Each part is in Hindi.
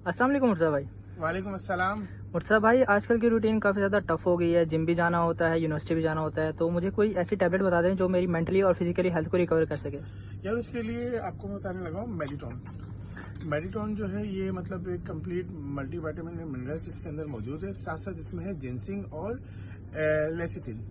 अस्सलाम वालेकुम मुर्तज़ा भाई। वालेकुम अस्सलाम। मुर्तज़ा भाई, आजकल की रूटीन काफ़ी ज़्यादा टफ हो गई है। जिम भी जाना होता है, यूनिवर्सिटी भी जाना होता है, तो मुझे कोई ऐसी टैबलेट बता दें जो मेरी मेंटली और फिजिकली हेल्थ को रिकवर कर सके। यार उसके लिए आपको मैं बताने लगा हूँ मेडिटोन। मेडिटोन जो है ये मतलब एक कंप्लीट मल्टीविटामिन एंड मिनरल्स इसके अंदर मौजूद है। साथ साथ इसमें है जिंसिंग और लेसिथिन।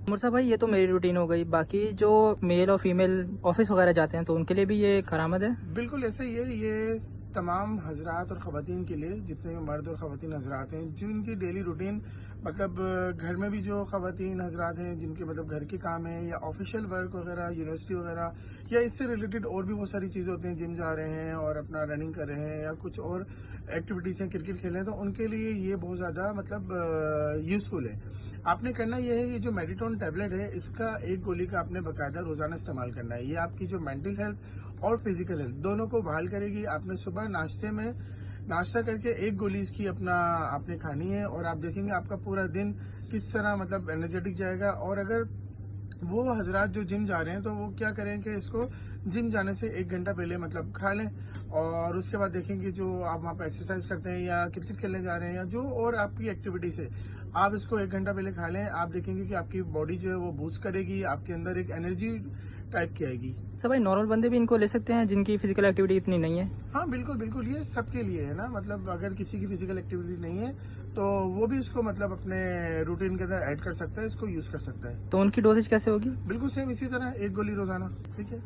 मुर्तज़ा भाई, ये तो मेरी रूटीन हो गई। बाकी जो मेल और फीमेल ऑफिस वगैरह जाते हैं, तो उनके लिए भी ये करामद है। बिल्कुल ऐसा ही है। ये तमाम हजरात और ख़वातीन के लिए, जितने भी मर्द और ख़वातीन हजरात हैं जिनकी डेली रूटीन मतलब घर में भी जो ख़वातीन हजरात हैं जिनके मतलब घर के काम है या ऑफिशियल वर्क वगैरह, यूनिवर्सिटी वगैरह या इससे रिलेटेड और भी बहुत सारी चीज़ें होती हैं, जिम जा रहे हैं और अपना रनिंग कर रहे हैं या कुछ और एक्टिविटीज़ हैं, क्रिकेट खेल रहे हैं, तो उनके लिए ये बहुत ज़्यादा मतलब यूज़फुल है। आपने करना ये है, ये जो मेडिटोन टैबलेट है इसका एक गोली का आपने बाकायदा रोजाना इस्तेमाल करना है। ये आपकी जो मेंटल हेल्थ और फिजिकल हेल्थ दोनों को बहाल करेगी। आपने सुबह नाश्ते में नाश्ता करके एक गोली इसकी अपना आपने खानी है और आप देखेंगे आपका पूरा दिन किस तरह मतलब एनर्जेटिक जाएगा। और अगर वो हजरात जो जिम जा रहे हैं तो वो क्या करें कि इसको जिम जाने से 1 घंटा पहले मतलब खा लें और उसके बाद देखेंगे जो आप वहाँ पे एक्सरसाइज करते हैं या क्रिकेट खेलने जा रहे हैं या जो और आपकी एक्टिविटीज है, आप इसको 1 घंटा पहले खा लें। आप देखेंगे कि आपकी बॉडी जो है वो बूस्ट करेगी, आपके अंदर एक एनर्जी टाइप की आएगी। सब भाई, नॉर्मल बंदे भी इनको ले सकते हैं जिनकी फिजिकल एक्टिविटी इतनी नहीं है। हाँ बिल्कुल बिल्कुल, ये सबके लिए है ना। मतलब अगर किसी की फिजिकल एक्टिविटी नहीं है तो वो भी इसको मतलब अपने रूटीन के अंदर ऐड कर सकता है, इसको यूज कर सकता है। तो उनकी डोजेज कैसे होगी? बिल्कुल सेम इसी तरह एक गोली रोजाना। ठीक है।